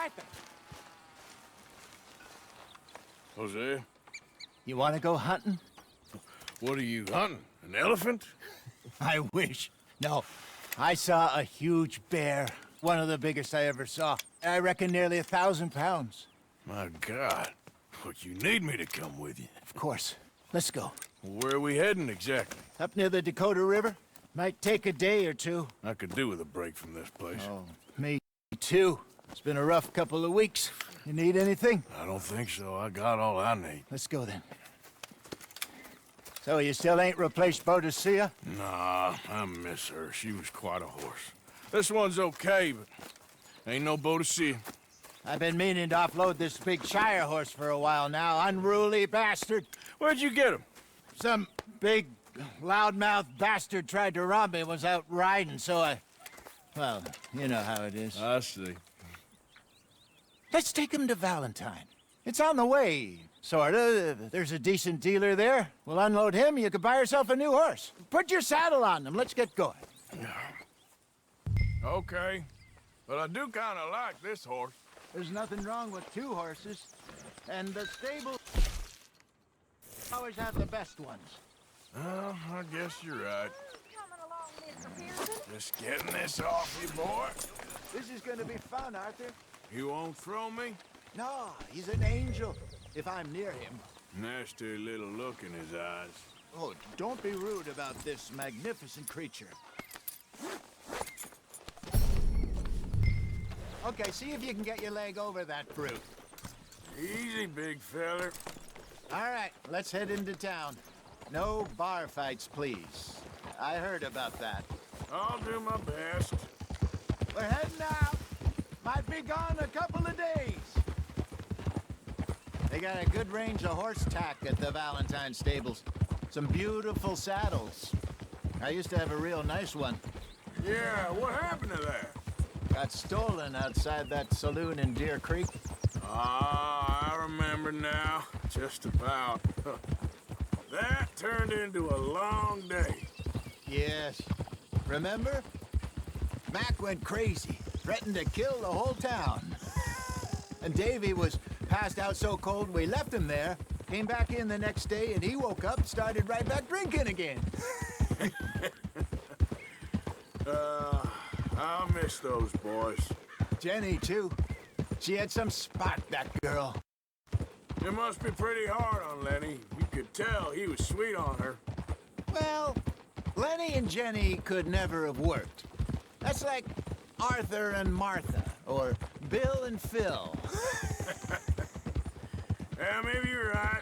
Arthur! Jose, You want to go hunting? what are you hunting? An elephant? I wish. No, I saw a huge bear. One of the biggest I ever saw. I reckon nearly 1,000 pounds. My God. But you need me to come with you. Of course. Let's go. Where are we heading exactly? Up near the Dakota River. Might take a day or two. I could do with a break from this place. Oh, me too. It's been a rough couple of weeks. You need anything? I don't think so. I got all I need. Let's go then. So you still ain't replaced Boadicea? Nah, I miss her. She was quite a horse. This one's okay, but ain't no Boadicea. I've been meaning to offload this big Shire horse for a while now. Unruly bastard. Where'd you get him? Some big, loudmouth bastard tried to rob me, was out riding, so I... Well, you know how it is. I see. Let's take him to Valentine. It's on the way, sorta. There's a decent dealer there. We'll unload him, you could buy yourself a new horse. Put your saddle on him, let's get going. Okay. But I do kind of like this horse. There's nothing wrong with two horses. And the stable always have the best ones. Well, I guess you're right. Coming along, Mr. Pearson? Just getting this off you, boy. This is gonna be fun, Arthur. You won't throw me? No, he's an angel, if I'm near him. Nasty little look in his eyes. Oh, don't be rude about this magnificent creature. Okay, see if you can get your leg over that brute. Easy, big feller. All right, let's head into town. No bar fights, please. I heard about that. I'll do my best. We're heading out. Might be gone a couple of days. They got a good range of horse tack at the Valentine stables. Some beautiful saddles. I used to have a real nice one. Yeah, what happened to that? Got stolen outside that saloon in Deer Creek. Ah, I remember now. Just about. That turned into a long day. Yes. Remember? Mac went crazy, threatened to kill the whole town. And Davy was passed out so cold we left him there, came back in the next day, and he woke up, started right back drinking again. I'll miss those boys. Jenny, too. She had some spot, that girl. It must be pretty hard on Lenny. You could tell he was sweet on her. Well, Lenny and Jenny could never have worked. That's like Arthur and Martha, or Bill and Phil. Yeah, maybe you're right.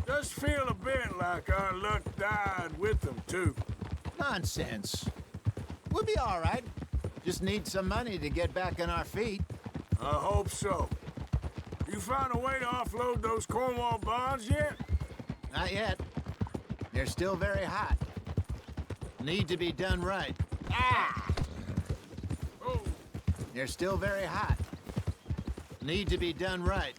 Does feel a bit like our luck died with them, too. Nonsense. We'll be all right. Just need some money to get back on our feet. I hope so. You found a way to offload those Cornwall bonds yet? Not yet. They're still very hot. Need to be done right. Ah! Oh, They're still very hot. Need to be done right.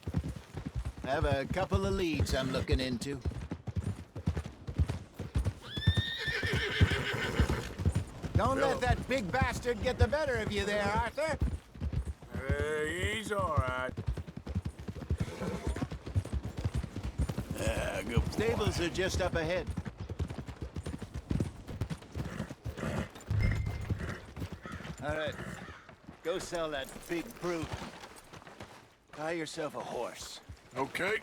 Have a couple of leads I'm looking into. Don't let that big bastard get the better of you there, Arthur. he's all right. Good. Stables are just up ahead. All right. Go sell that big brute. Buy yourself a horse. Okay.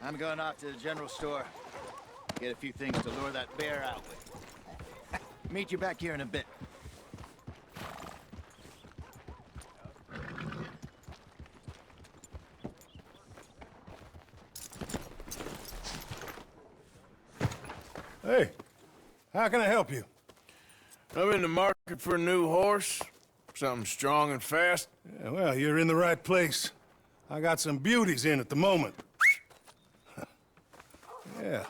I'm going off to the general store. Get a few things to lure that bear out with. Meet you back here in a bit. Hey, how can I help you? I'm in the market for a new horse. Something strong and fast. Yeah, well, you're in the right place. I got some beauties in at the moment. Yeah.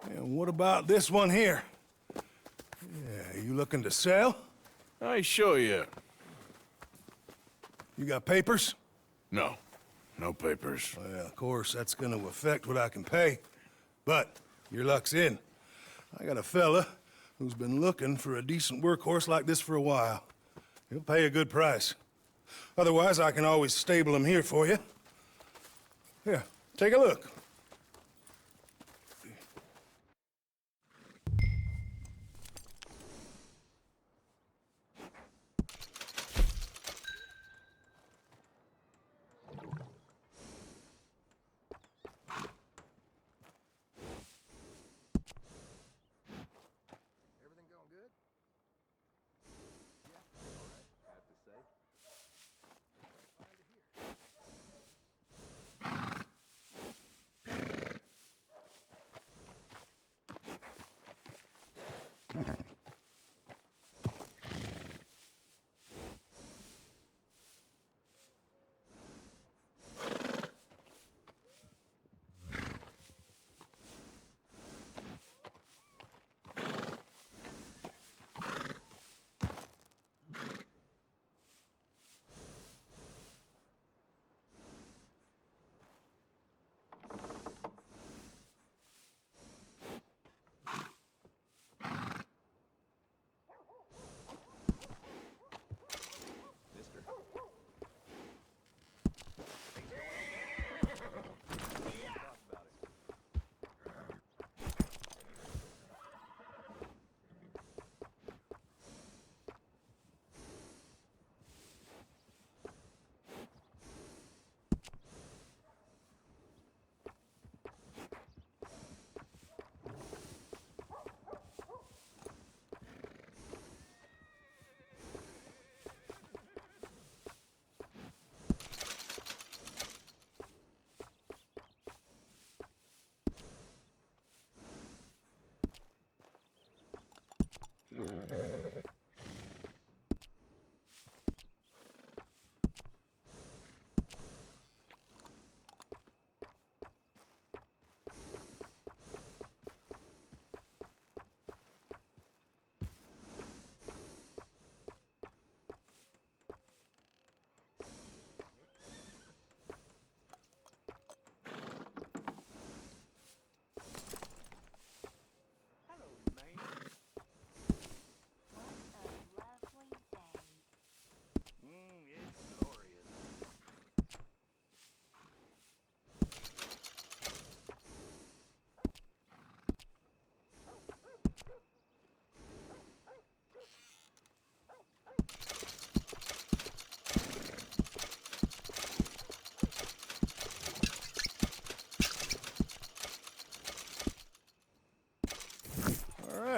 And what about this one here? Yeah, you looking to sell? I ain't sure yet. You got papers? No. No papers. Well, of course, that's gonna affect what I can pay. But your luck's in. I got a fella who's been looking for a decent workhorse like this for a while. He'll pay a good price. Otherwise, I can always stable them here for you. Here, take a look.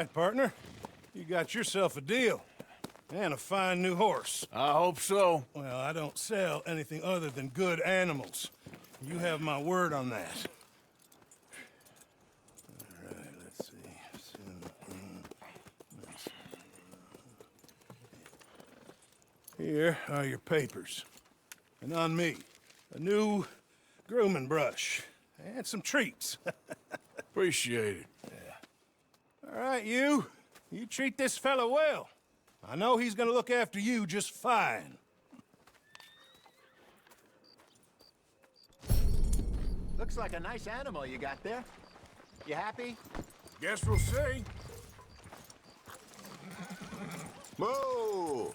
right, partner. You got yourself a deal. And a fine new horse. I hope so. Well, I don't sell anything other than good animals. You have my word on that. All right, let's see. Here are your papers. And on me, a new grooming brush. And some treats. Appreciate it. All right, you treat this fella well. I know he's gonna look after you just fine. Looks like a nice animal you got there. You happy? Guess we'll see. Whoa!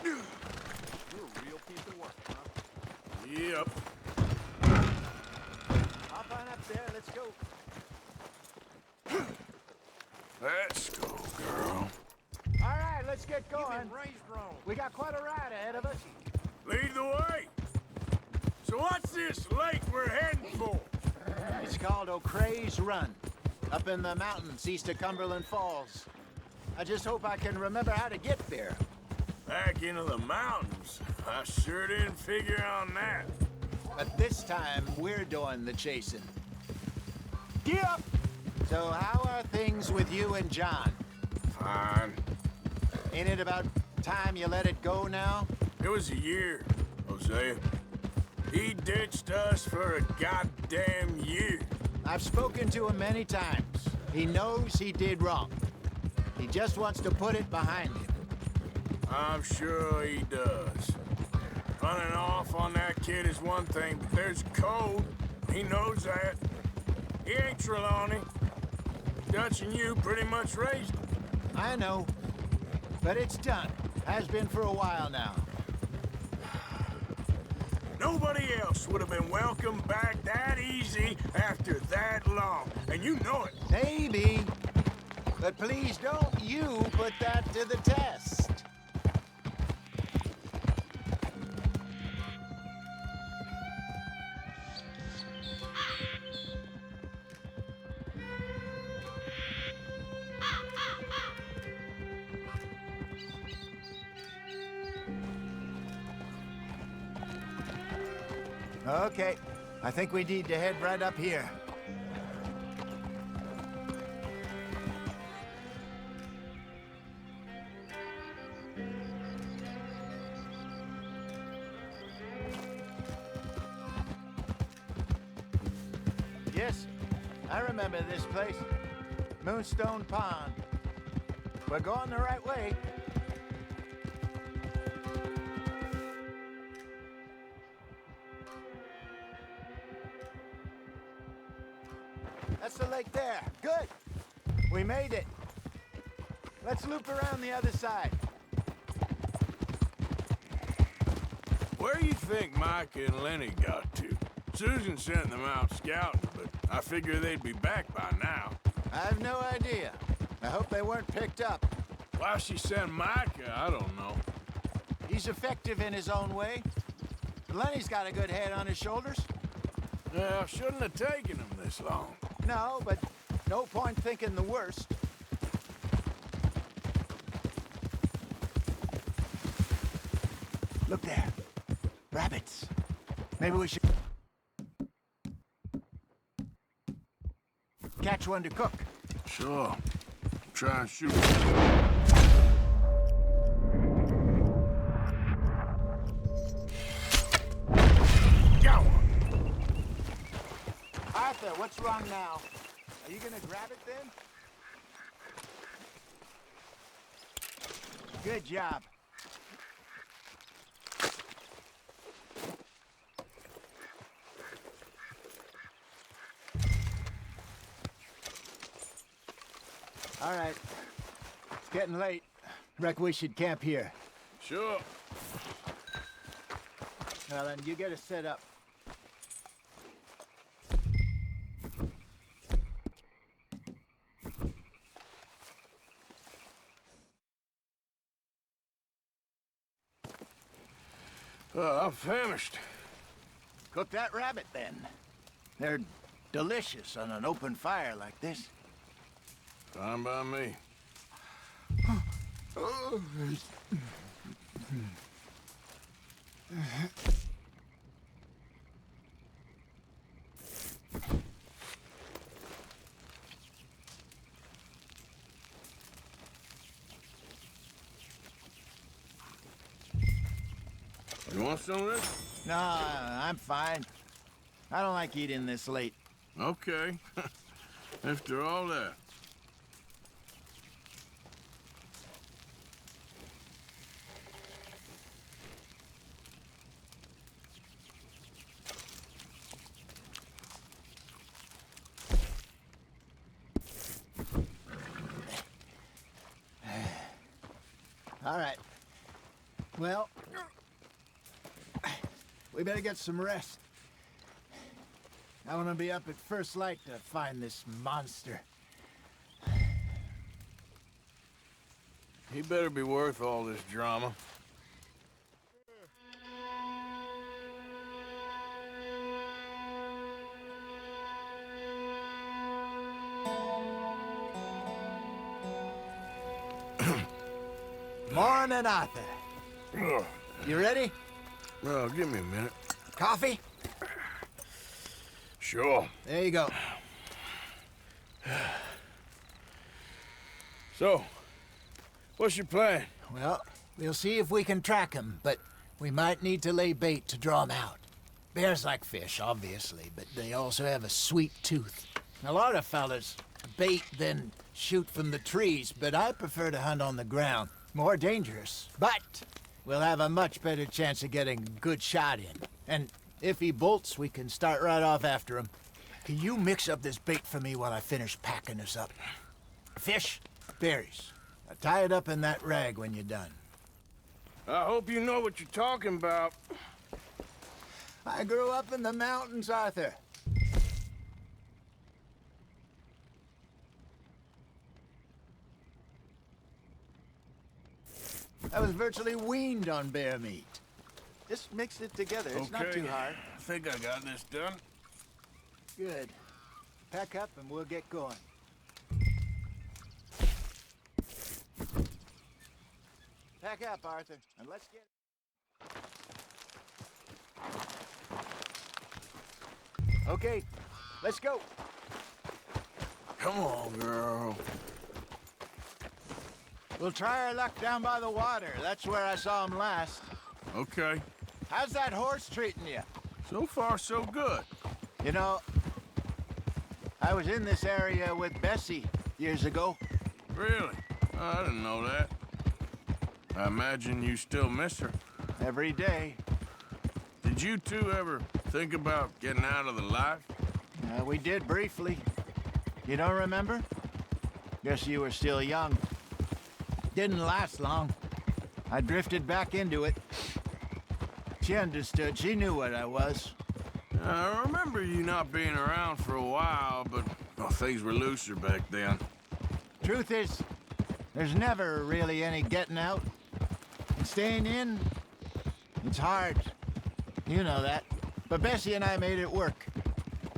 You're a real piece of work, huh? Yep. Hop on up there, let's go. Let's go, girl. All right, let's get going. You've been raised wrong. We got quite a ride ahead of us. Lead the way. So what's this lake we're heading for? It's called O'Creagh's Run, up in the mountains east of Cumberland Falls. I just hope I can remember how to get there. Back into the mountains. I sure didn't figure on that. But this time, we're doing the chasing. Get up! So how are things with you and John? Fine. Ain't it about time you let it go now? It was a year, Hosea. He ditched us for a goddamn year. I've spoken to him many times. He knows he did wrong. He just wants to put it behind him. I'm sure he does. Running off on that kid is one thing, but there's code. He knows that. He ain't Trelawney. Dutch and you pretty much raised him. I know. But it's done. Has been for a while now. Nobody else would have been welcomed back that easy after that long. And you know it. Maybe. But please don't you put that to the test. Okay, I think we need to head right up here. Yes, I remember this place. Moonstone Pond. We're going the right way. That's the lake there. Good. We made it. Let's loop around the other side. Where do you think Mike and Lenny got to? Susan sent them out scouting, but I figure they'd be back by now. I have no idea. I hope they weren't picked up. Why she sent Micah, I don't know. He's effective in his own way. But Lenny's got a good head on his shoulders. Well, shouldn't have taken him this long. No, but no point thinking the worst. Look there. Rabbits. Maybe we should catch one to cook. Sure. Try and shoot. Got one. Arthur, what's wrong now? Are you gonna grab it then? Good job. All right. It's getting late. Reckon we should camp here. Sure. Well, then you get us set up. I'm famished. Cook that rabbit then. They're delicious on an open fire like this. Fine by me. You want some of this? No, I'm fine. I don't like eating this late. Okay. After all that. All right. Well, we better get some rest. I want to be up at first light to find this monster. He better be worth all this drama. Morning, Arthur. Ugh. You ready? Well, give me a minute. Coffee? Sure. There you go. So, what's your plan? Well, we'll see if we can track him, but we might need to lay bait to draw him out. Bears like fish, obviously, but they also have a sweet tooth. A lot of fellas bait, then shoot from the trees, but I prefer to hunt on the ground. More dangerous, but we'll have a much better chance of getting a good shot in. And if he bolts, we can start right off after him. Can you mix up this bait for me while I finish packing this up? Fish, berries. Now tie it up in that rag when you're done. I hope you know what you're talking about. I grew up in the mountains, Arthur. I was virtually weaned on bear meat. Just mix it together. It's not too hard. I think I got this done. Good. Pack up and we'll get going. Pack up, Arthur, and let's get... Okay, let's go. Come on, girl. We'll try our luck down by the water. That's where I saw him last. Okay. How's that horse treating you? So far, so good. You know, I was in this area with Bessie years ago. Really? Oh, I didn't know that. I imagine you still miss her. Every day. Did you two ever think about getting out of the life? We did briefly. You don't remember? Guess you were still young. Didn't last long. I drifted back into it. She understood. She knew what I was. I remember you not being around for a while, but things were looser back then. Truth is, there's never really any getting out. And staying in, it's hard. You know that. But Bessie and I made it work.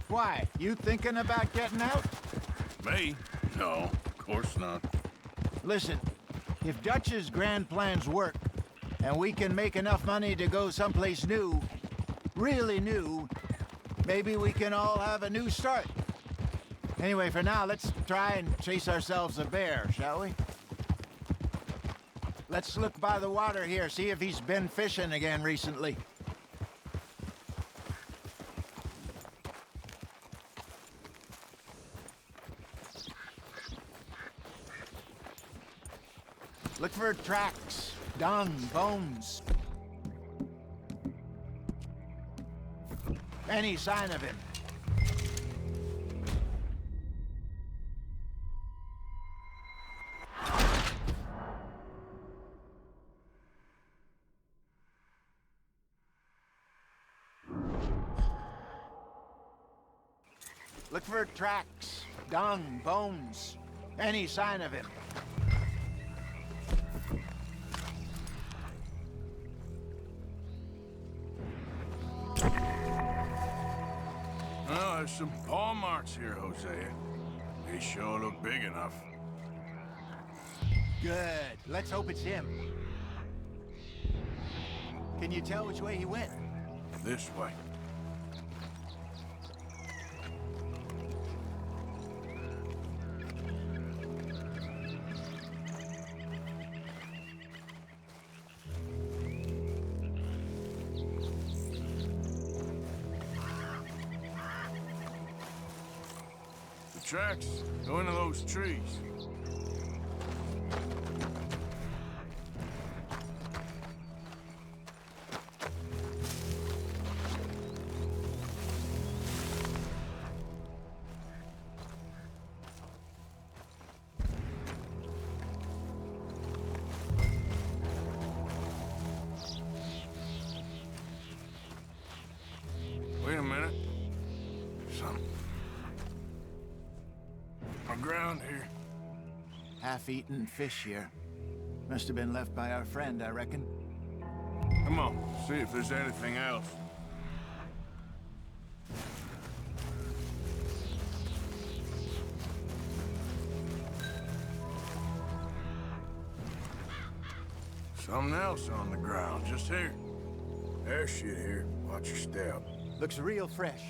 Why? You thinking about getting out? Me? No, of course not. Listen, if Dutch's grand plans work, and we can make enough money to go someplace new, really new, maybe we can all have a new start. Anyway, for now, let's try and chase ourselves a bear, shall we? Let's look by the water here, see if he's been fishing again recently. Look for tracks, dung, bones. Any sign of him. Look for tracks, dung, bones. Any sign of him. Well, there's some paw marks here, Hosea. They sure look big enough. Good. Let's hope it's him. Can you tell which way he went? This way. Tracks go into those trees. Wait a minute. Some ground here. Half-eaten fish here. Must have been left by our friend, I reckon. Come on, see if there's anything else. Something else on the ground, just here. There's shit here. Watch your step. Looks real fresh.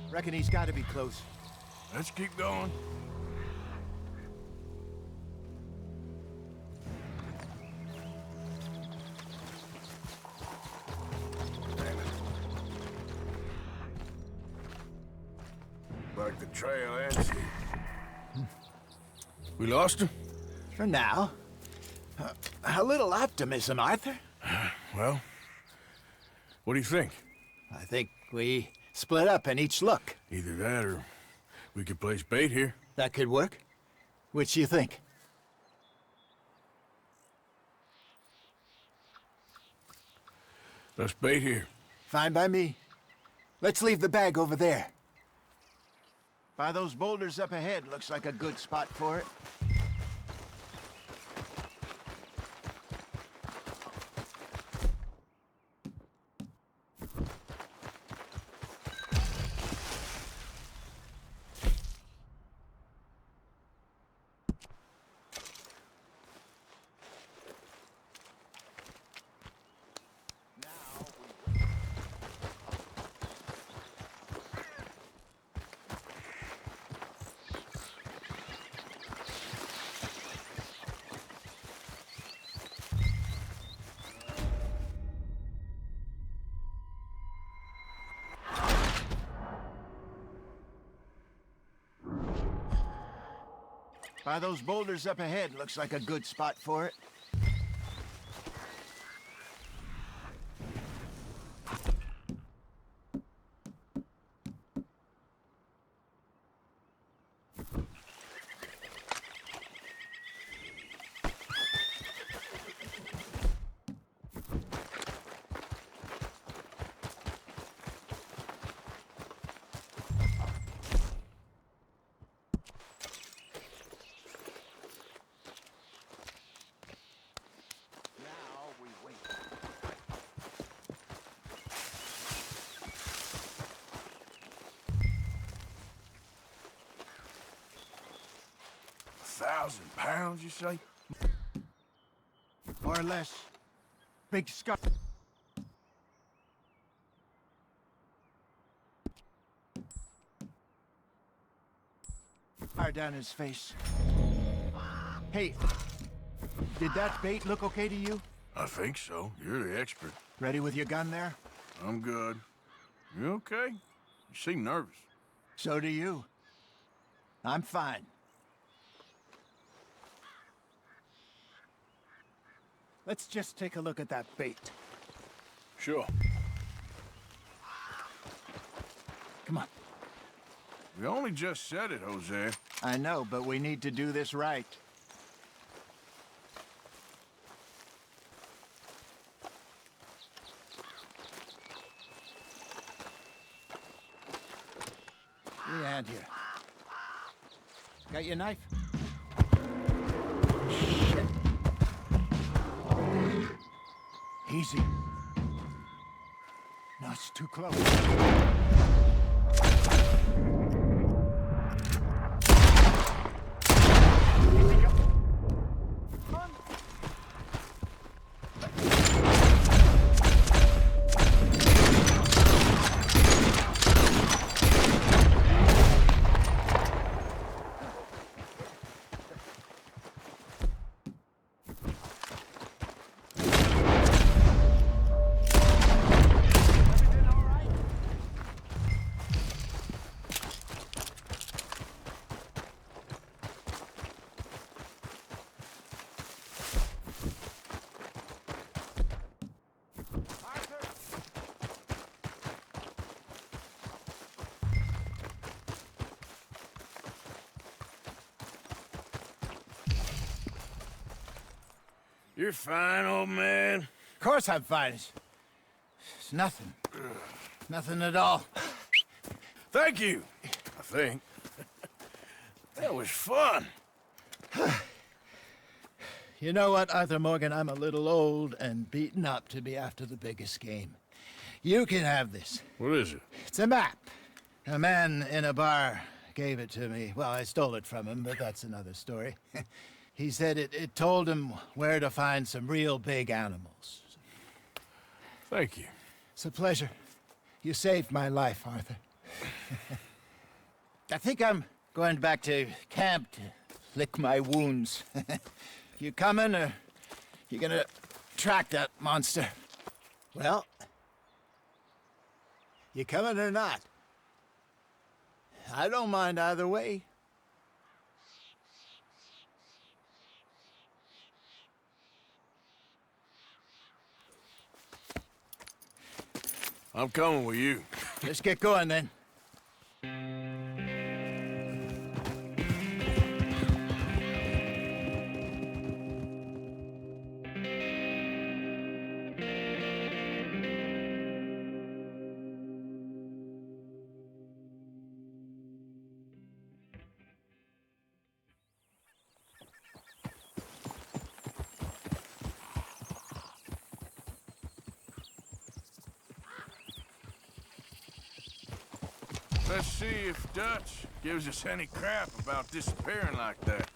Reckon he's got to be close. Let's keep going. Like the trail ends here. We lost him? For now. A little optimism, Arthur. Well, what do you think? I think we split up and each look. Either that or we could place bait here. That could work. Which do you think? Let's bait here. Fine by me. Let's leave the bag over there. By those boulders up ahead, looks like a good spot for it. By those boulders up ahead, looks like a good spot for it. £1,000, you say? More or less. Big scar. Down his face. Hey, did that bait look okay to you? I think so. You're the expert. Ready with your gun there? I'm good. You okay? You seem nervous. So do you. I'm fine. Let's just take a look at that bait. Sure. Come on. We only just said it, Jose. I know, but we need to do this right. Give me a hand here. Got your knife? Shit. Easy. No, it's too close. You're fine, old man. Of course I'm fine. It's nothing. Nothing at all. Thank you, I think. That was fun. You know what, Arthur Morgan? I'm a little old and beaten up to be after the biggest game. You can have this. What is it? It's a map. A man in a bar gave it to me. Well, I stole it from him, but that's another story. He said it told him where to find some real big animals. Thank you. It's a pleasure. You saved my life, Arthur. I think I'm going back to camp to lick my wounds. You coming, or you gonna track that monster? Well, you coming or not? I don't mind either way. I'm coming with you. Let's get going, then. Let's see if Dutch gives us any crap about disappearing like that.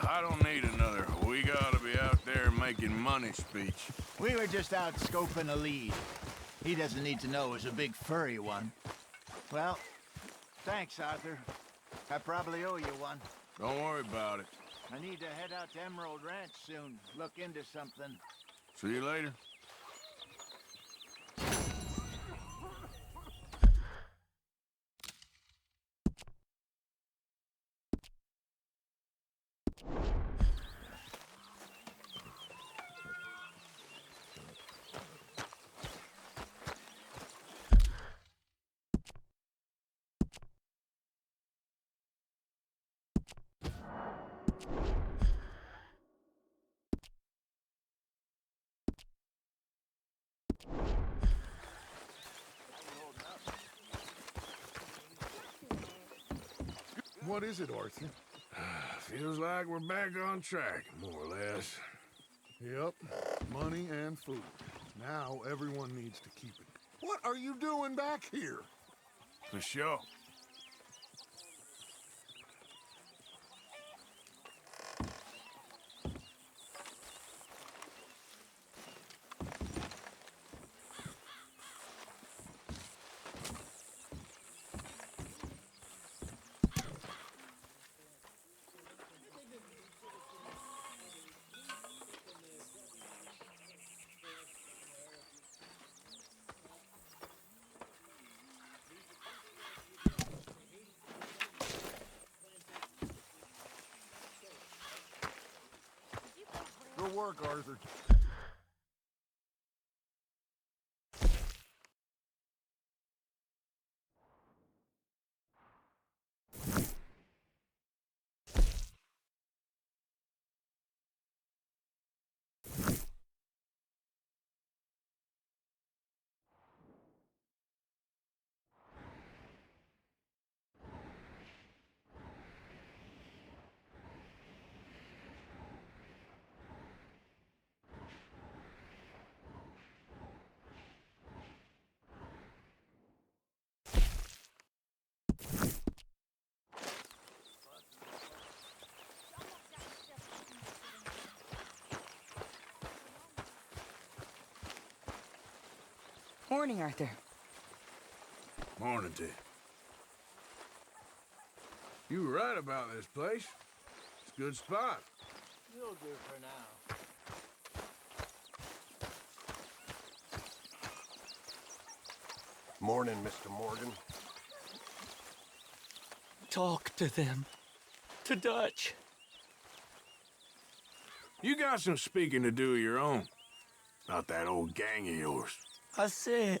I don't need another "we gotta be out there making money" speech. We were just out scoping a lead. He doesn't need to know it's a big furry one. Well, thanks, Arthur. I probably owe you one. Don't worry about it. I need to head out to Emerald Ranch soon. Look into something. See you later. What is it, Arthur? Feels like we're back on track, more or less. Yep, money and food. Now everyone needs to keep it. What are you doing back here? For sure. Good work, Arthur. Morning, Arthur. Morning to you. You were right about this place. It's a good spot. You'll do for now. Morning, Mr. Morgan. Talk to them. To Dutch. You got some speaking to do of your own. About that old gang of yours. I said,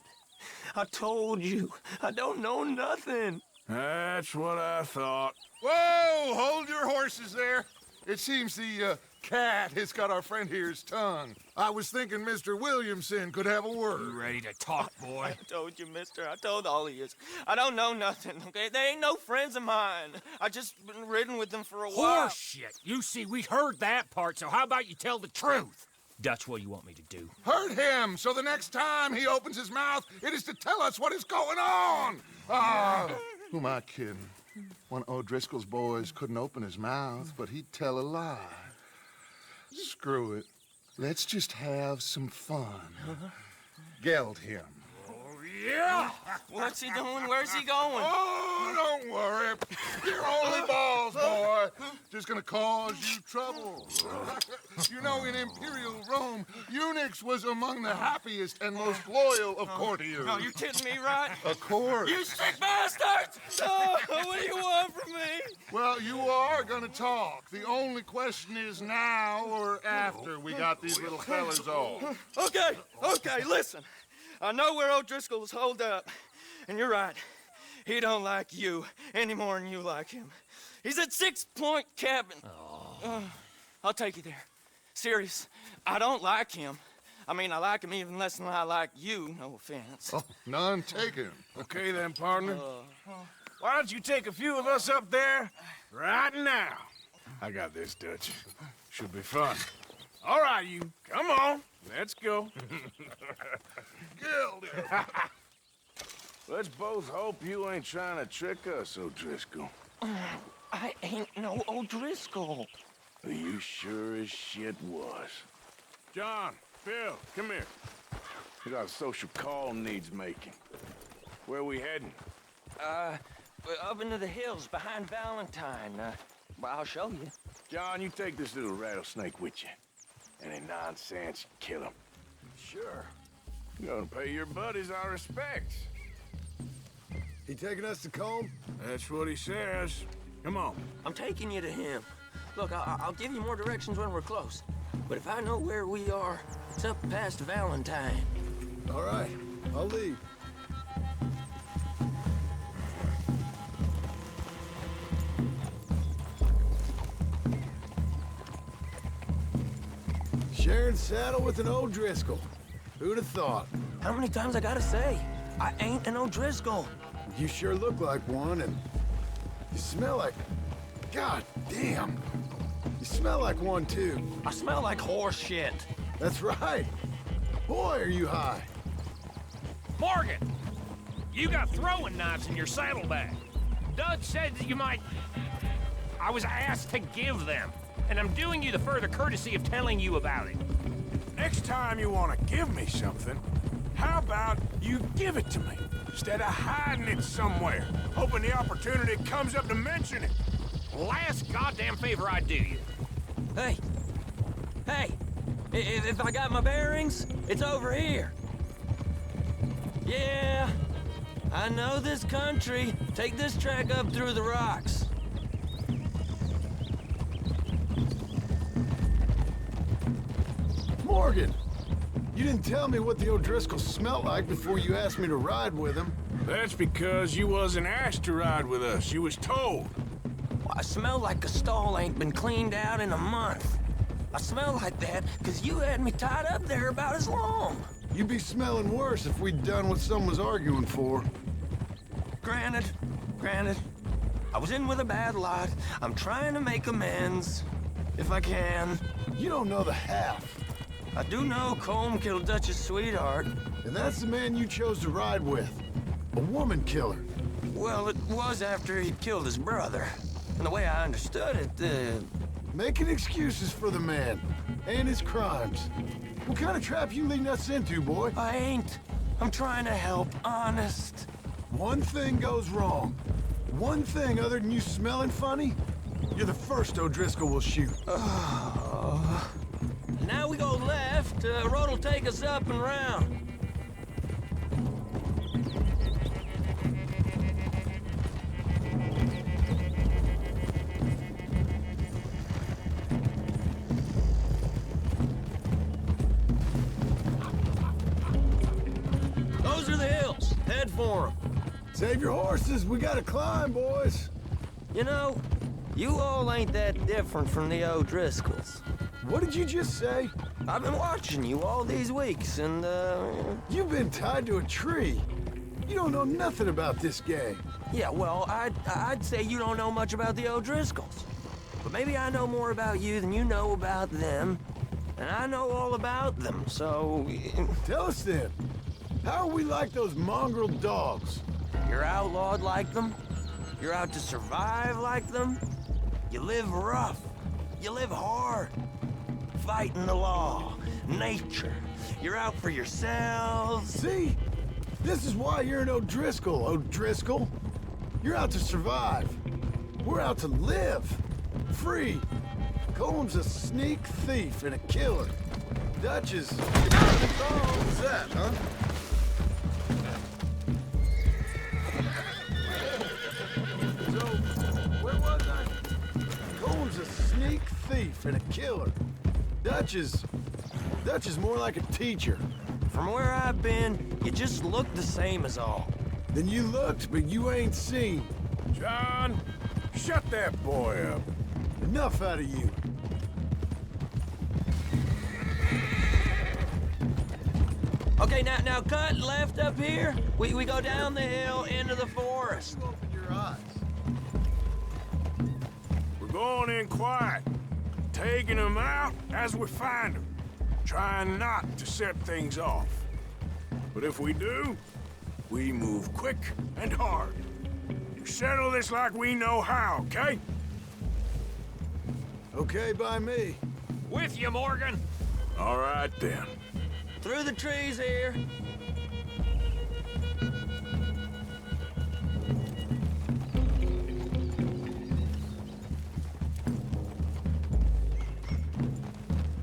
I told you, I don't know nothing. That's what I thought. Whoa! Hold your horses there. It seems the cat has got our friend here's tongue. I was thinking Mr. Williamson could have a word. You ready to talk, boy? I told you, mister. I told all of you. I don't know nothing, okay? They ain't no friends of mine. I just been ridden with them for a while. Horse shit. You see, we heard that part, so how about you tell the truth? Dutch, what do you want me to do? Hurt him, so the next time he opens his mouth, it is to tell us what is going on. Who am I kidding? One of O'Driscoll's boys couldn't open his mouth, but he'd tell a lie. Screw it. Let's just have some fun. Geld him. Yeah! What's he doing? Where's he going? Oh, don't worry. You're only balls, boy. Just gonna cause you trouble. You know, in Imperial Rome, eunuchs was among the happiest and most loyal of courtiers. No, you kidding me, right? Of course. You sick bastards! Oh, what do you want from me? Well, you are gonna talk. The only question is now or after we got these little fellas off. Okay, listen. I know where O'Driscoll's holed up, and you're right. He don't like you any more than you like him. He's at 6 Point Cabin. I'll take you there. Serious, I don't like him. I mean, I like him even less than I like you, no offense. Oh, none taken. Okay then, partner. Why don't you take a few of us up there right now? I got this, Dutch. Should be fun. All right, you. Come on. Let's go. Geld him. Let's both hope you ain't trying to trick us, O'Driscoll. I ain't no O'Driscoll. You sure as shit was. John, Phil, come here. We got a social call needs making. Where we heading? Up into the hills behind Valentine. Well, I'll show you. John, you take this little rattlesnake with you. Any nonsense, kill him. Sure. You're gonna pay your buddies our respects. He taking us to Combe? That's what he says. Come on. I'm taking you to him. Look, I'll give you more directions when we're close. But if I know where we are, it's up past Valentine. All right, I'll lead. Sharing saddle with an O'Driscoll. Who'd have thought? How many times I gotta say? I ain't an O'Driscoll. You sure look like one, and you smell like... God damn. You smell like one, too. I smell like horse shit. That's right. Boy, are you high. Morgan! You got throwing knives in your saddlebag. Dutch said that you might... I was asked to give them, and I'm doing you the further courtesy of telling you about it. Next time you want to give me something, how about you give it to me, instead of hiding it somewhere, hoping the opportunity comes up to mention it? Last goddamn favor I do you. Hey! Hey! If I got my bearings, it's over here. Yeah, I know this country. Take this track up through the rocks. Morgan! You didn't tell me what the O'Driscoll smelled like before you asked me to ride with him. That's because you wasn't asked to ride with us. You was told. I smell like a stall ain't been cleaned out in a month. I smell like that because you had me tied up there about as long. You'd be smelling worse if we'd done what someone's arguing for. Granted. I was in with a bad lot. I'm trying to make amends, if I can. You don't know the half. I do know Colm killed Dutch's sweetheart. And that's the man you chose to ride with. A woman killer. Well, it was after he'd killed his brother. And the way I understood it, Making excuses for the man. And his crimes. What kind of trap you leading us into, boy? I ain't. I'm trying to help, honest. One thing goes wrong. One thing other than you smelling funny, you're the first O'Driscoll will shoot. Now we go left. Road'll take us up and round. Those are the hills. Head for them. Save your horses, we gotta climb, boys. You know, you all ain't that different from the O'Driscolls. What did you just say? I've been watching you all these weeks, and, You've been tied to a tree. You don't know nothing about this gang. yeah, well, I'd say you don't know much about the O'Driscolls. But maybe I know more about you than you know about them. And I know all about them, so... Tell us then, how are we like those mongrel dogs? You're outlawed like them. You're out to survive like them. You live rough. You live hard. Fighting the law, nature. You're out for yourselves. See? This is why you're an O'Driscoll, O'Driscoll. You're out to survive. We're out to live. Free. Colm's a sneak thief and a killer. Dutch is... What's that, huh? So, where was I? Colm's a sneak thief and a killer. Dutch is more like a teacher. From where I've been, you just look the same as all. Then you looked, but you ain't seen. John, shut that boy up. Enough out of you. Okay, now cut left up here. We go down the hill into the forest. Open your eyes. We're going in quiet, taking them out as we find them, trying not to set things off. But if we do, We move quick and hard. You settle this like we know how, okay? Okay by me. With you, Morgan. All right, then. Through the trees here.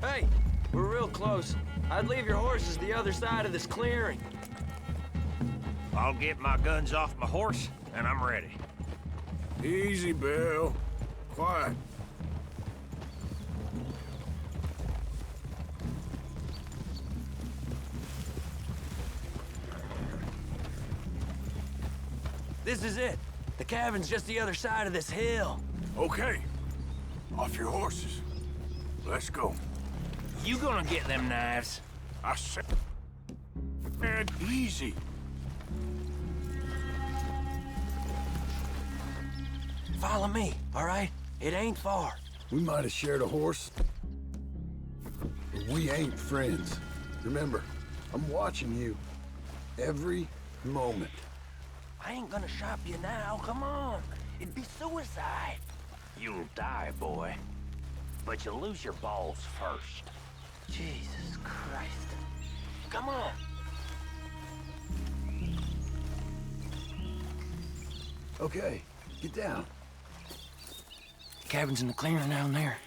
Hey, we're real close. I'd leave your horses the other side of this clearing. I'll get my guns off my horse, and I'm ready. Easy, Bill. Quiet. This is it. The cabin's just the other side of this hill. Okay. Off your horses. Let's go. You gonna get them knives? I said easy. Follow me, all right? It ain't far. We might have shared a horse, but we ain't friends. Remember, I'm watching you every moment. I ain't gonna shop you now, come on. It'd be suicide. You'll die, boy. But you'll lose your balls first. Jesus Christ. Come on. Okay, get down. Cabin's in the clearing down there.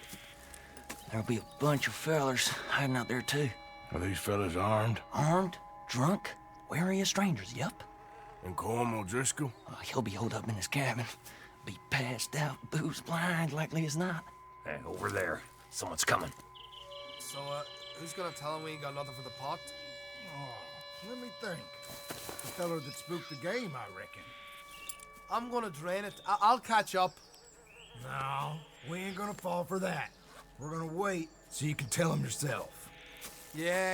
There'll be a bunch of fellers hiding out there too. Are these fellas armed? Armed, drunk, wary of strangers, yup. And Colm O'Driscoll? He'll be holed up in his cabin. Be passed out, booze blind, likely as not. Hey, over there. Someone's coming. So, who's gonna tell him we ain't got nothing for the pot? Oh, let me think. The fella that spooked the game, I reckon. I'm gonna drain it. I'll catch up. No, we ain't gonna fall for that. We're gonna wait so you can tell him yourself. Yeah.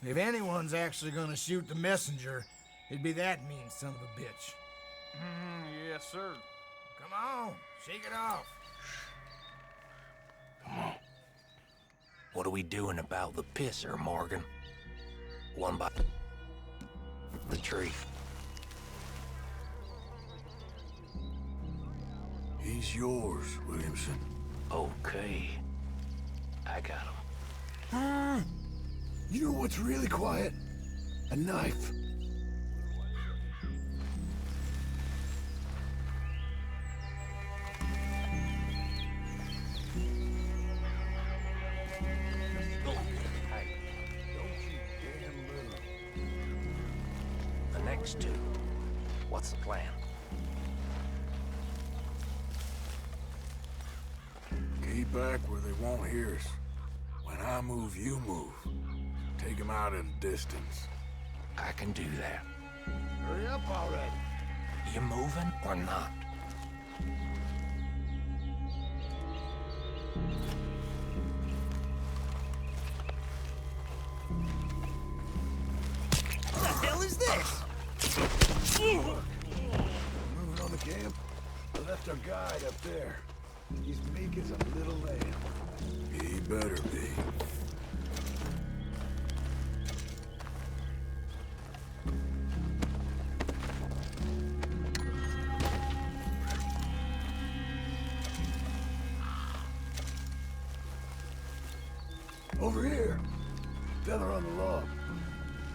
If anyone's actually gonna shoot the messenger, it'd be that mean son of a bitch. Yes, sir. Come on, shake it off. What are we doing about the pisser, Morgan? One by the tree. He's yours, Williamson. Okay. I got him. You know what's really quiet? A knife. The next two. What's the plan? Keep back where they won't hear us. When I move, you move. Take him out at a distance. I can do that. Hurry up already. You moving or not? What the hell is this? Moving on the camp. I left our guide up there. He's meek as a little lamb. He better be. Over here. Fella on the log.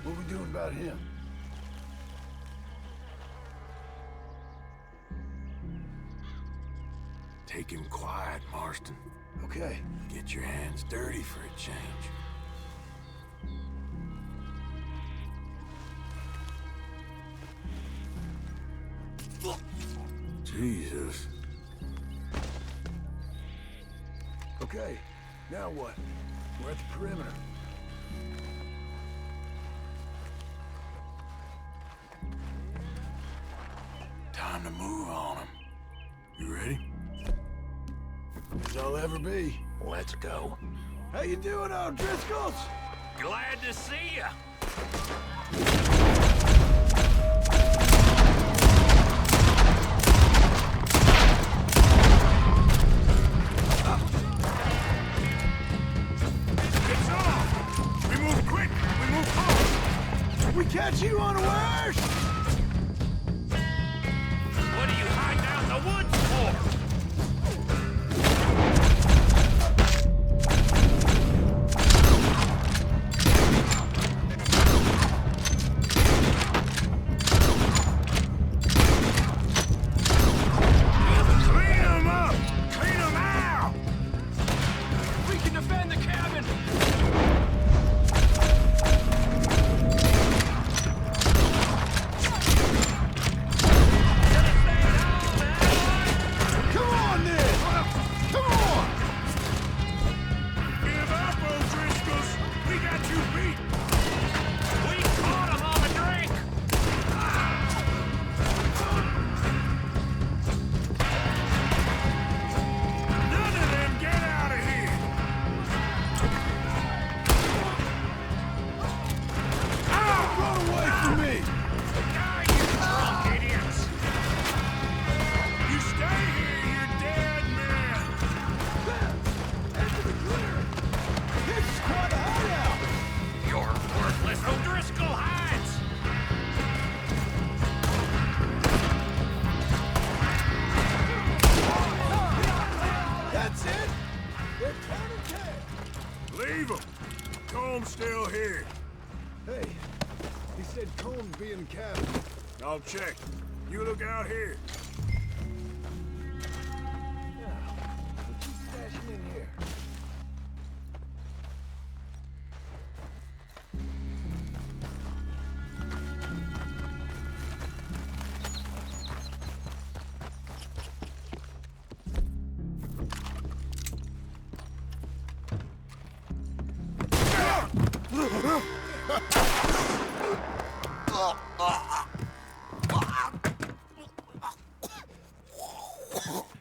What we doing about him? Take him quiet, Marston. Okay. Get your hands dirty for a change. Jesus. Okay. Now what? We're at the perimeter. Time to move on him. You ready? As I'll ever be. Let's go. How you doing, O'Driscolls? Glad to see ya. It's on! We move quick! We move hard! We catch you unawares! What are you hiding out in the woods for? Leave him. Comb's still here. Hey, he said Combs be in the cabin. I'll check. You look out here. Yeah, what you stashing in here?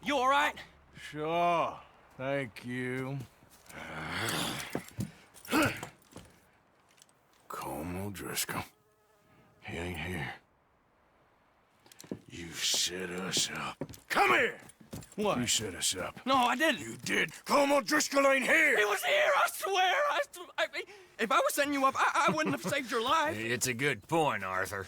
You all right? Sure. Thank you. Colm O'Driscoll. He ain't here. You set us up. Come here! What? You set us up. No, I didn't. You did. Colm O'Driscoll ain't here! He was here, I swear! If I was setting you up, I wouldn't have saved your life. It's a good point, Arthur.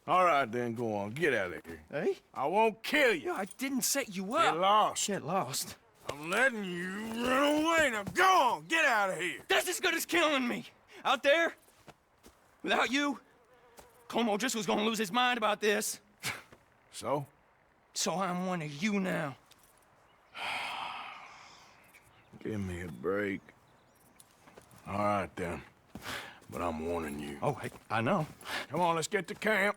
All right, then, go on. Get out of here. Hey? I won't kill you. I didn't set you up. Get lost. Get lost. I'm letting you run away. Now go on. Get out of here. That's as good as killing me. Out there, without you, Colm O'Driscoll's gonna lose his mind about this. So? So I'm one of you now. Give me a break. All right, then. But I'm warning you. Oh, I know. Come on, let's get to camp.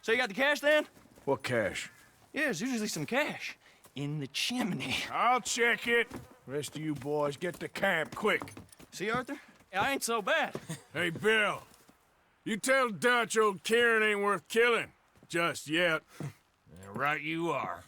So you got the cash then? What cash? Yeah, there's usually some cash. In the chimney. I'll check it. Rest of you boys, get to camp, quick. See, Arthur? I ain't so bad. Hey, Bill. You tell Dutch old Kieran ain't worth killing. Just yet. Right you are.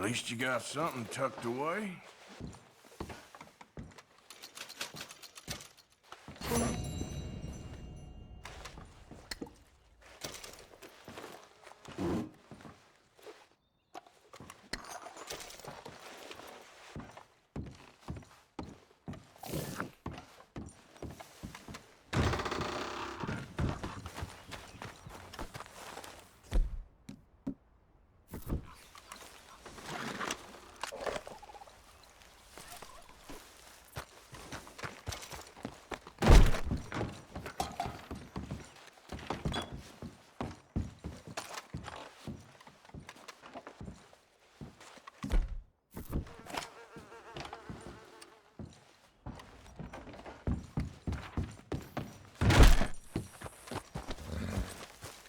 least you got something tucked away.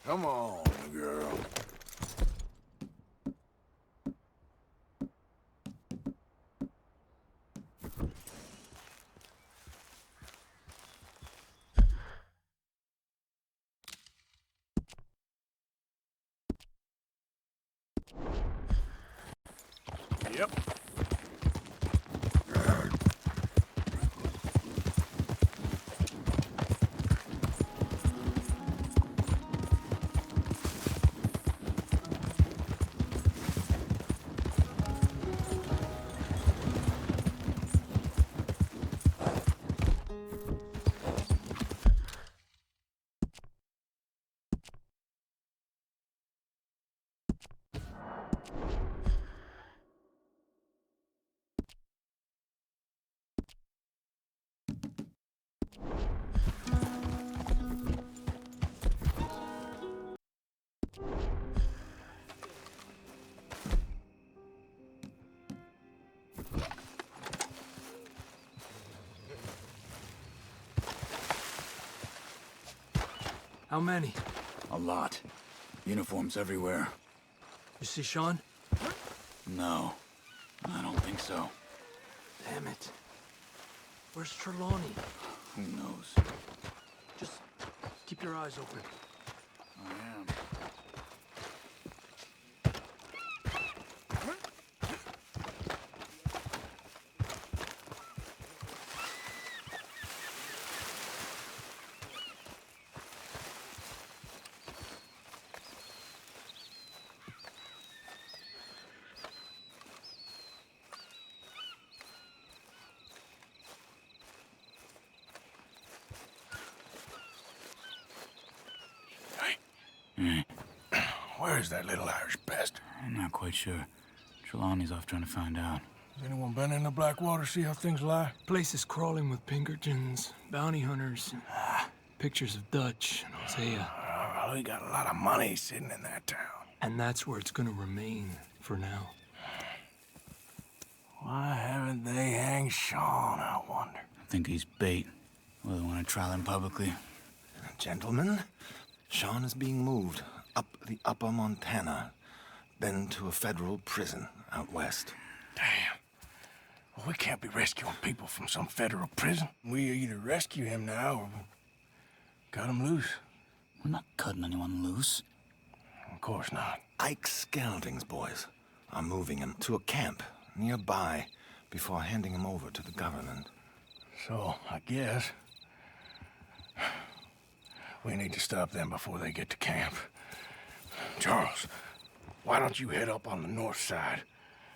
Come on, girl. Yep. How many? A lot. Uniforms everywhere. You see Sean? No, I don't think so. Damn it. Where's Trelawney? Who knows? Just keep your eyes open. I am. Where's that little Irish bastard? I'm not quite sure. Trelawney's off trying to find out. Has anyone been in the Blackwater, see how things lie? Place is crawling with Pinkertons, bounty hunters, pictures of Dutch and Hosea. Well, we got a lot of money sitting in that town. And that's where it's gonna remain for now. Why haven't they hanged Sean, I wonder? I think he's bait. Well, they want to trial him publicly. Gentlemen, Sean is being moved up the upper Montana, then to a federal prison out west. Damn. Well, we can't be rescuing people from some federal prison. We either rescue him now or cut him loose. We're not cutting anyone loose. Of course not. Ike Skelding's boys are moving him to a camp nearby before handing him over to the government. So, I guess we need to stop them before they get to camp. Charles, why don't you head up on the north side,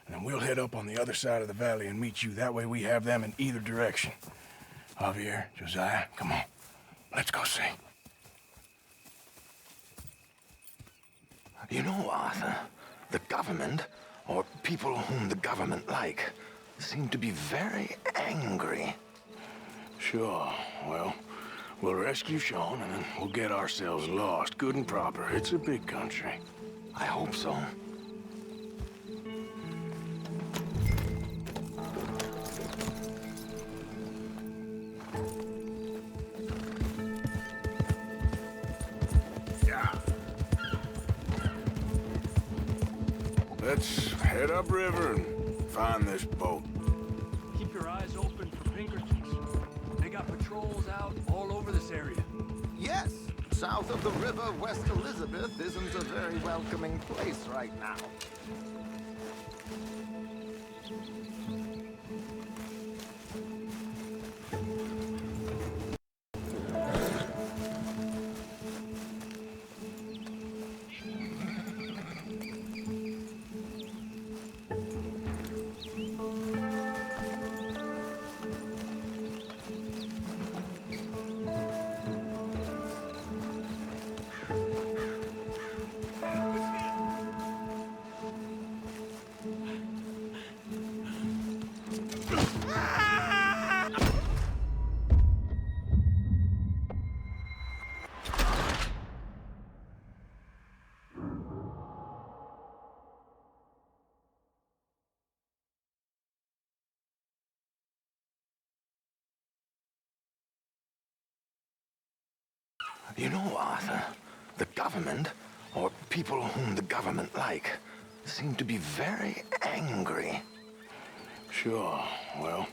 and then we'll head up on the other side of the valley and meet you. That way we have them in either direction. Javier, Josiah, come on. Let's go see. You know, Arthur, the government, or people whom the government like, seem to be very angry. Sure, well, we'll rescue Sean and then we'll get ourselves lost, good and proper. It's a big country. I hope so. Yeah. Let's head upriver and find this boat. Keep your eyes open for Pinkertons. They got patrols out all over this area. Yes, south of the river, West Elizabeth isn't a very welcoming place right now. You know, Arthur, the government, or people whom the government like, seem to be very angry. Sure, well,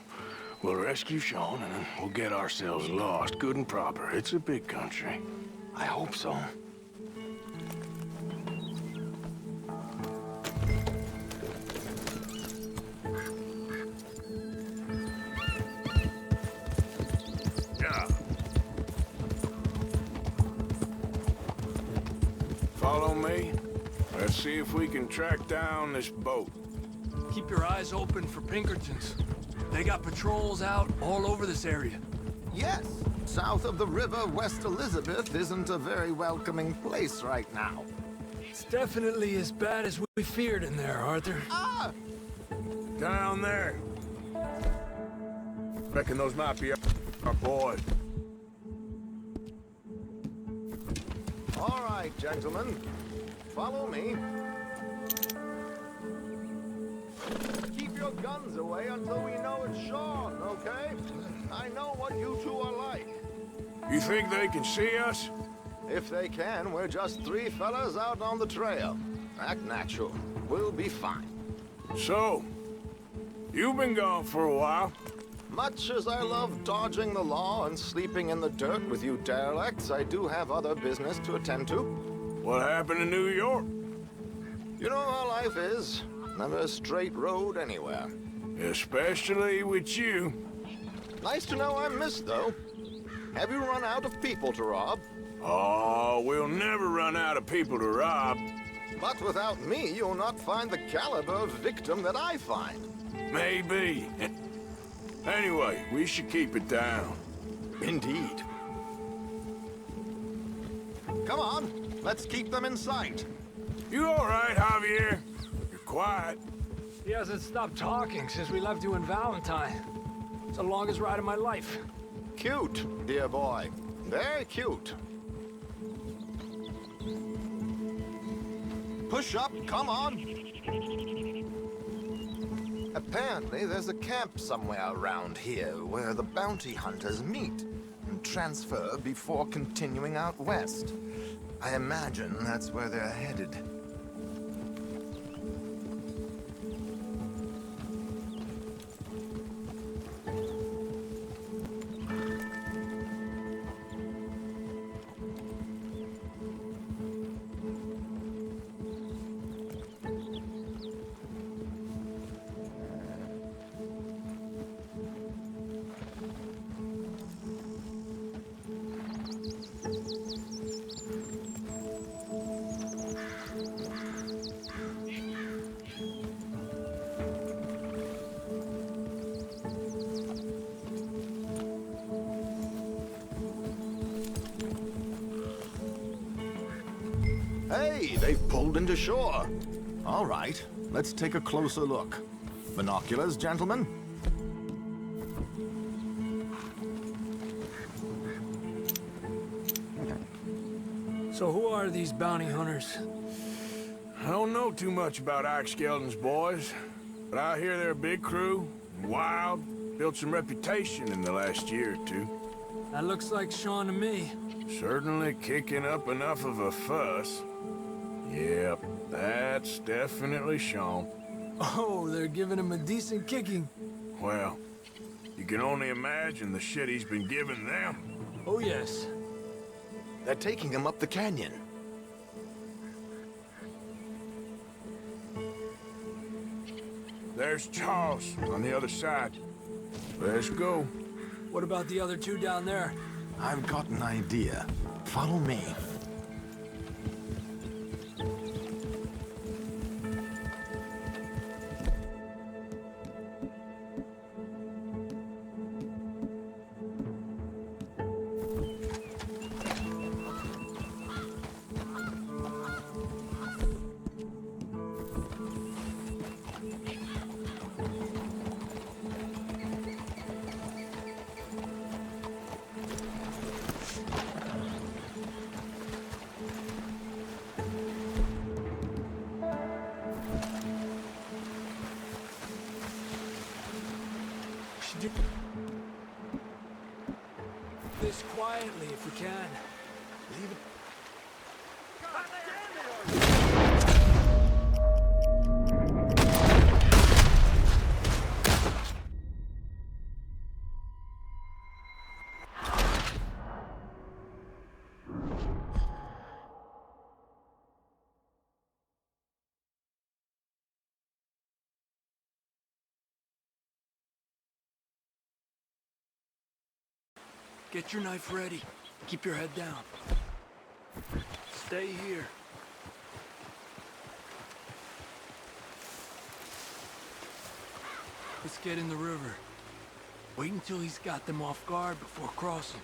we'll rescue Sean and then we'll get ourselves lost good and proper. It's a big country. I hope so. Follow me. Let's see if we can track down this boat. Keep your eyes open for Pinkertons. They got patrols out all over this area. Yes, south of the river, West Elizabeth isn't a very welcoming place right now. It's definitely as bad as we feared in there, Arthur. Ah! Down there. Reckon those might be our boys. All right, gentlemen. Follow me. Keep your guns away until we know it's Sean, okay? I know what you two are like. You think they can see us? If they can, we're just three fellas out on the trail. Act natural. We'll be fine. So, you've been gone for a while. Much as I love dodging the law and sleeping in the dirt with you derelicts, I do have other business to attend to. What happened in New York? You know how life is. Never a straight road anywhere. Especially with you. Nice to know I'm missed, though. Have you run out of people to rob? Oh, we'll never run out of people to rob. But without me, you'll not find the caliber of victim that I find. Maybe. Anyway, we should keep it down. Indeed. Come on, let's keep them in sight. You all right, Javier? You're quiet. He hasn't stopped talking since we left you in Valentine. It's the longest ride of my life. Cute, dear boy. Very cute. Push up, come on. Apparently, there's a camp somewhere around here where the bounty hunters meet and transfer before continuing out west. I imagine that's where they're headed. Hey, they've pulled into shore. All right, let's take a closer look. Binoculars, gentlemen? So who are these bounty hunters? I don't know too much about Ike Skeldon's boys, but I hear they're a big crew, wild, built some reputation in the last year or two. That looks like Sean to me. Certainly kicking up enough of a fuss. Yep, that's definitely Sean. Oh, they're giving him a decent kicking. Well, you can only imagine the shit he's been giving them. Oh, yes. They're taking him up the canyon. There's Charles on the other side. Let's go. What about the other two down there? I've got an idea. Follow me. should do this quietly if we can. Leave it. Get your knife ready. Keep your head down. Stay here. Let's get in the river. Wait until he's got them off guard before crossing.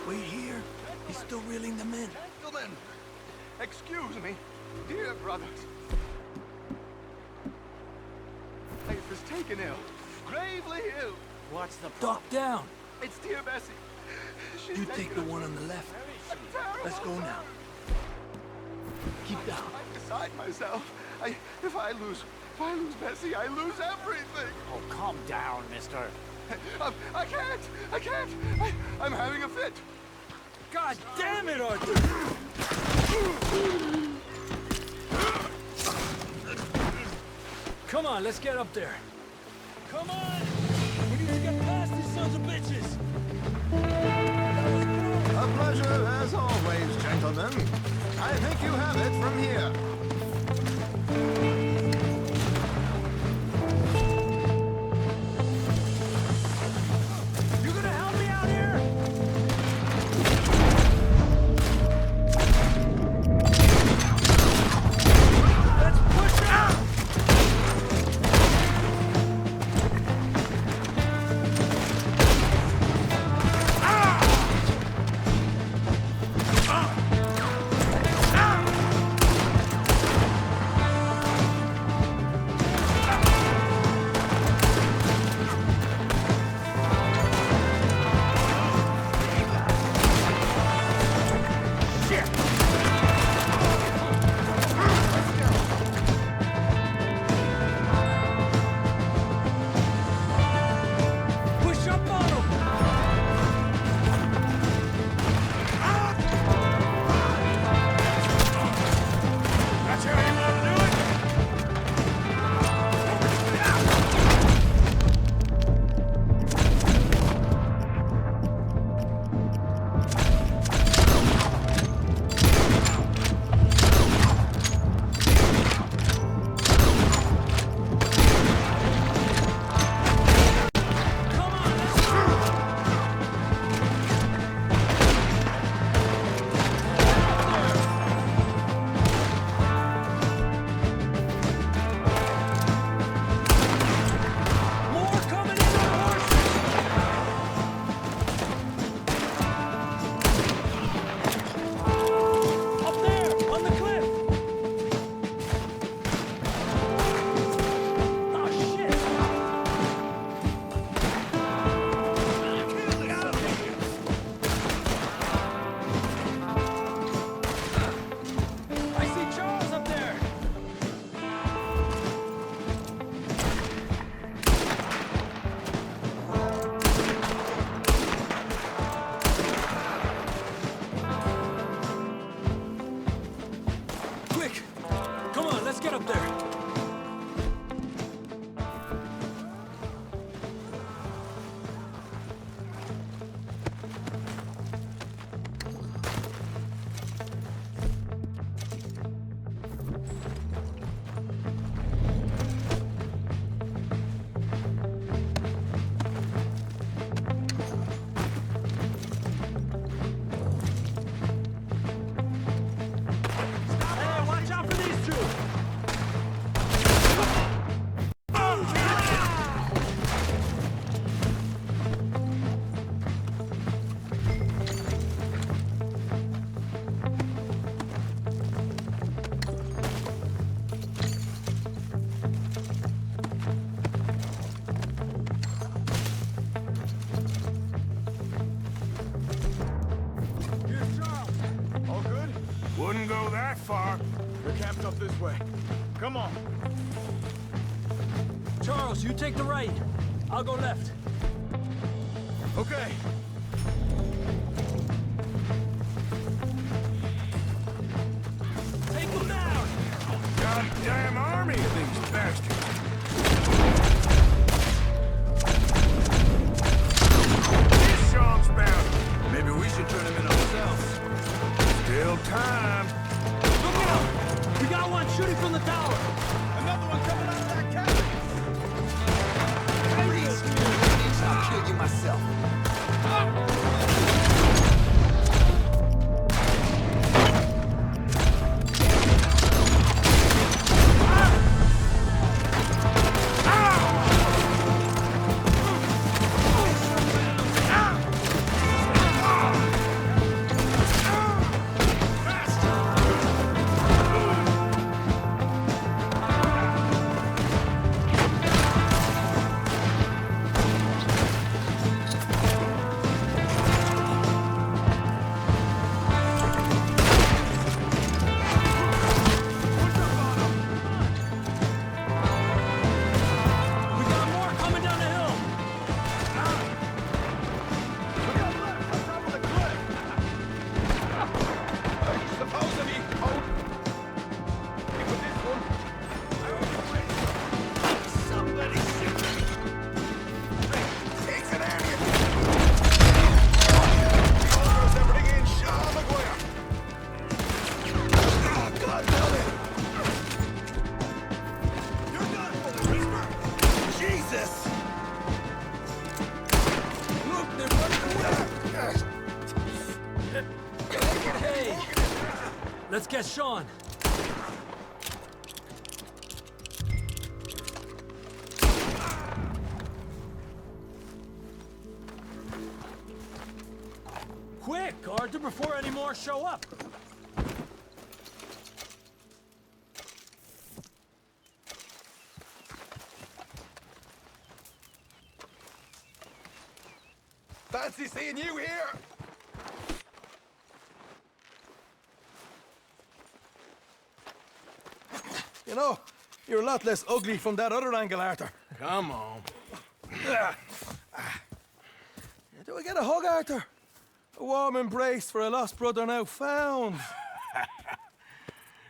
Wait here. He's still reeling them in. Gentlemen, excuse me, dear brothers. Life is taken ill, gravely ill. What's the Duck down. It's dear Bessie. She's You take the one on the left. Let's go now. Keep down. I'm beside myself. If I lose Bessie, I lose everything. Oh, calm down, mister. I can't. I'm having a fit. God damn it, Arthur! Come on, let's get up there. Come on! We need to get past these sons of bitches! A pleasure as always, gentlemen. I think you have it from here. You gonna help me out here? Let's push out! Push up on him! That's how you want to do it? Come on, let's go! More coming in on horses! Up there, on the cliff! Oh, shit! I see Charles up there! Quick! Come on, let's get up there! Hey, watch out for these two! Here's Charles. All good? Wouldn't go that far. We're camped up this way. Come on. Charles, you take the right. I'll go left. Okay. Take them down! Goddamn army of these bastards! Here's Sean's bounty. Maybe we should turn him in ourselves. Still time. Look out! We got one shooting from the tower! Another one coming out of that cabin! Please, I'll kill you myself. Let's get Sean. Quick, Arthur, before any more show up. Fancy seeing you here! You know, you're a lot less ugly from that other angle, Arthur. Come on. Do I get a hug, Arthur? A warm embrace for a lost brother now found.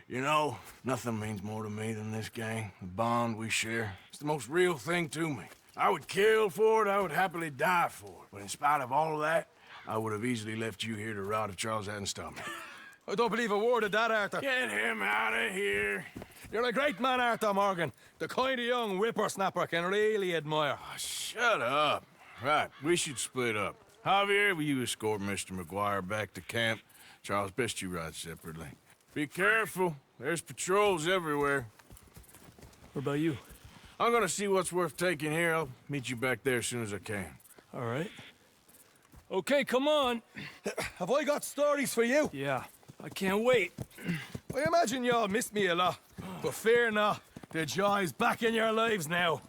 You know, nothing means more to me than this gang, the bond we share. It's the most real thing to me. I would kill for it, I would happily die for it. But in spite of all of that, I would have easily left you here to rot if Charles hadn't stopped me. I don't believe a word of that, Arthur. Get him out of here. You're a great man, Arthur Morgan. The kind of young whippersnapper can really admire. Oh, shut up. Right, we should split up. Javier, will you escort Mr. McGuire back to camp? Charles, best you ride separately. Be careful. There's patrols everywhere. What about you? I'm gonna see what's worth taking here. I'll meet you back there as soon as I can. All right. Okay, come on. Have I got stories for you? Yeah, I can't wait. I imagine y'all missed me a lot. But fear not, the joy's back in your lives now.